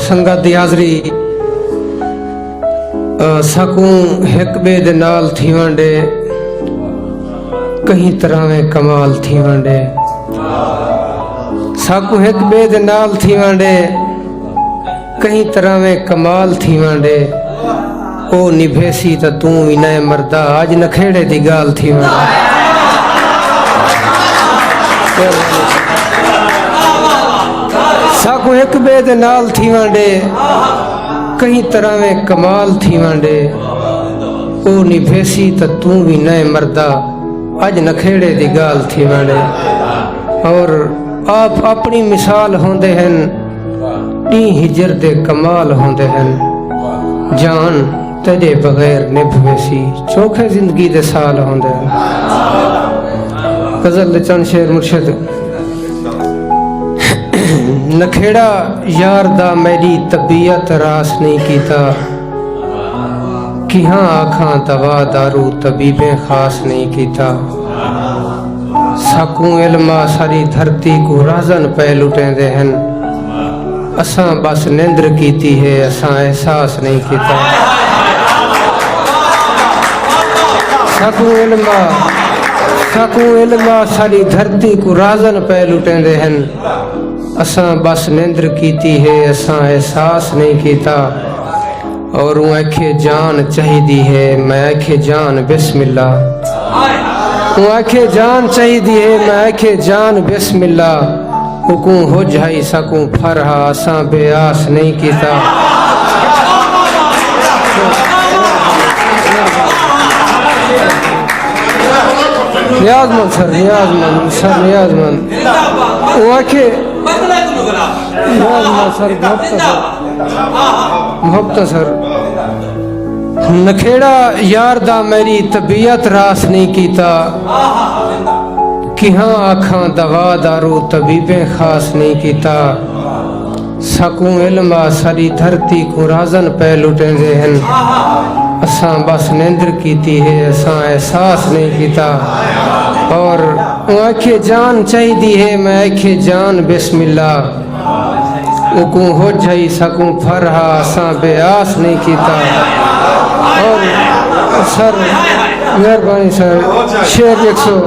संगत दी हाज़री सकूं हिक ॿिए दे नाल थी वंडे कहीं तरह में कमाल थी वंडे सकूं हिक ॿिए दे नाल थी वंडे कहीं तरह में कमाल थी वंडे ओ निभेसी त तू ही न मरदा अज नखेड़े दी गाल थी वंडे सकूं हिक ॿिए दे नाल थी वंडे कहीं तरह में कमाल थी वंडे ओ निभेसी त तू भी न मरदा अज नखेड़े दी गाल थी वंडे। और आप अपनी मिसाल होंदे हन डी हिजर दे कमाल होंदे हन जान तेरे बगैर निभवेसी चोखे जिंदगी दे साल होंदे हन। गजल चंद शेर मुर्शिद नखेड़ा यार दा मेरी तबीयत रास नहीं कीता कि हाँ आखा दवा दारू तबीबें खास नहीं कीता सकूं इल्मा सारी धरती को राजन पे लुटेंदे हन असां बस निंद्र कीती है असां एहसास नहीं कीता। सकूं इल्मा सारी धरती को राजन पे लुटेंदे हन असां बस निंद्र कीती है असां एहसास नहीं कीता। और आखे जान चाहिदी है मैं आखे जान बिस्मिल्ला आखे जान चाहिदी है मैं आखे जान बिस्मिल्ला हुकुम हो जाई सकूं फरहा असां बेआस नहीं कीता। नियाज़मंद सर नियाज़मंद आखे मुख्तसर नखेड़ा यार दा मेरी तबीयत रास नहीं कीता कि हाँ आखा दवा दारू तबीबें खास नहीं कीता। सकूं इल्मा सारी धरती को राजन पे लुटेंदे हन असां बस निंद्र कीती है असां एहसास नहीं कीता। और आखे जान चाहिदी है मैं आखे जान बिस्मिल्ला हुकुम हो जाई सकूं फरहा असां बेआस नहीं कीता। और सर मेहरबानी सर शेर 100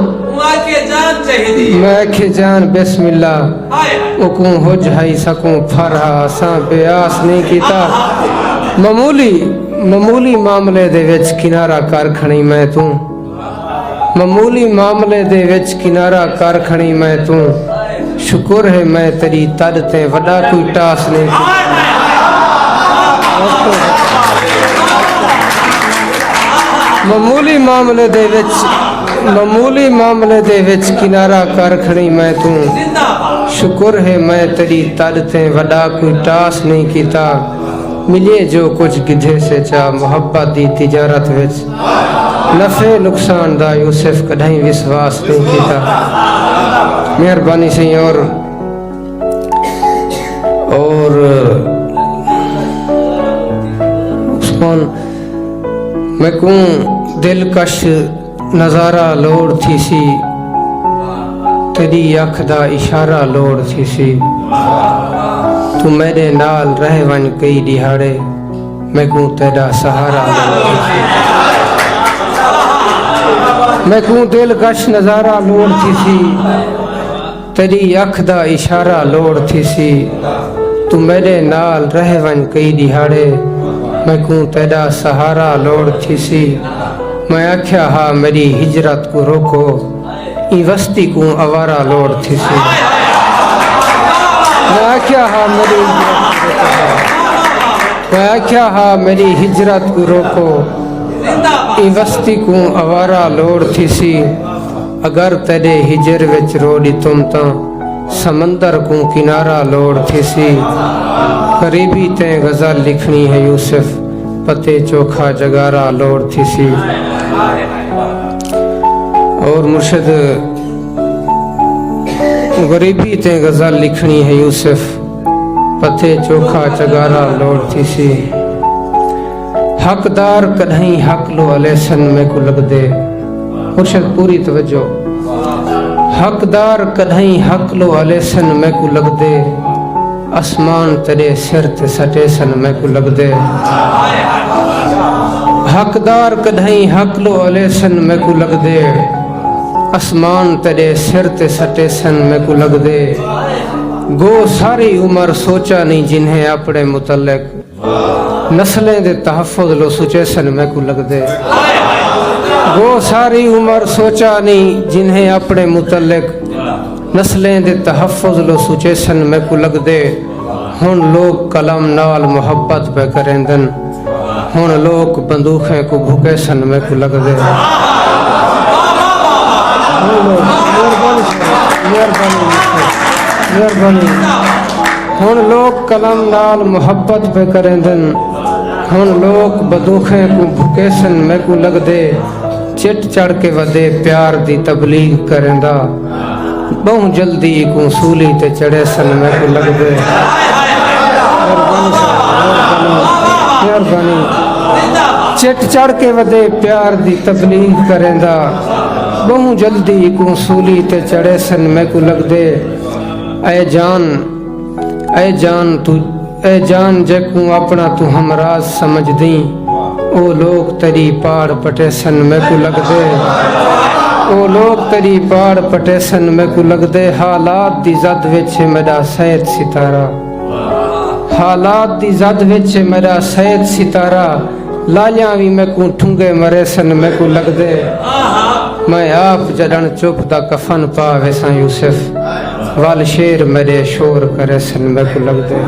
मैं आखे जान बिस्मिल्ला हुकुम हो जाई सकूं फरहा असां बेआस नहीं कीता। मामूली मामले दे विच किनारा कर खणी मैं तू मामूली मामले दे विच किनारा कर खणी मैं तू शुक्र है मैं तेरी तद ते वड़ा कोई टास नहीं मामूली मामले दे विच किनारा कर खड़ी मैं तू शुक्र है मैं तेरी तद ते वड़ा कोई टास नहीं कीता। मिले जो कुछ गिधे से चा मोहब्बत दी तिजारत विच नफे नुकसान दा यूसुफ कहीं विश्वास नहीं कीता। मेहरबानी से और मैं को दिलकश नजारा लोड़ थी सी तेरी अख दा इशारा लोड़ थी सी तू मेरे नाल रह वन कई दिहाड़े मैं को तेरा सहारा लोड़ थी मैं को दिलकश नजारा लोड़ थी सी तेरी अख दा इशारा लोड़ थी सी तू मेरे नाल रह वन कई दिहाड़े मैं को तेरा सहारा लोड़ थी सी। मैं आख्या हा मेरी हिजरत को रोको ई वस्ती को आवारा लोड़ थी सी। मैं आख्या हा मेरी हिजरत को रोको ई वस्ती को आवारा लोड़ थी सी। अगर तेरे हिजर विच रोड़ी तुम ता समंदर को किनारा लोड़ थी सी। करीबी ते गजल लिखनी है यूसुफ पते चोखा जगारा लोड़ थी सी। और मुर्शिद गरीबी ते गजल लिखनी है यूसुफ पते चोखा जगारा लोड़ थी सी। हकदार कहीं हक लो अलेसन में को लग दे मुर्शिद पूरी तवज्जो हकदार कहीं हक लो अलेसन में को लग दे आसमान तेरे सिर ते सटे सन मैं को लगदे हकदार कढ़ई हक लो अले सन मैं को लगदे आसमान तेरे सिर ते सटे सन मैं को लगदे गो सारी उम्र सोचा नहीं जिन्हें अपने मुतल्लिक नस्लें दे तहफ़्फ़ुज़ लो सुचे सन मैं को लगदे गो सारी उम्र सोचा नहीं जिन्हें अपने मुतल्लिक नस्लें दे तहफ़्फ़ुज़ लो सुचे सन मैं को लगदे हुन लोग कलम नाल मुहब्बत पे करेंदन हुन लोग बंदूखें को भुके सन मैं को लगदे हुन लोग कलम नाल मुहब्बत पे करेंदन हुन लोग बंदूखें को भुके सन मैं को लगदे चिट चढ़ के वदे प्यार दी तबलीग करेंदा बहु जल्दी को सूली ते चढ़े सन मैं को लगदे चिट चढ़ के वदे प्यार दी तबलीग करेंदा बहु जल्दी को सूली ते चढ़े सन मैं को लगदे ऐ जान जेकू अपना तू हमराज समझ दी ओ लोग तेरी पाड़ पटे सन मैं को लगदे ओ लोग तेरी पाड़ पटे सन मैं को लगदे हालात दी जद विच मेरा सैयद सितारा हालात दी जद विच मेरा सैयद सितारा लालियां भी मैं को ठुंगे मरे सन मैं को लगदे मैं आप जड़न चुप दा कफन पा वैसा यूसुफ वाल शेर मेरे शोर करे सन मैं को लगदे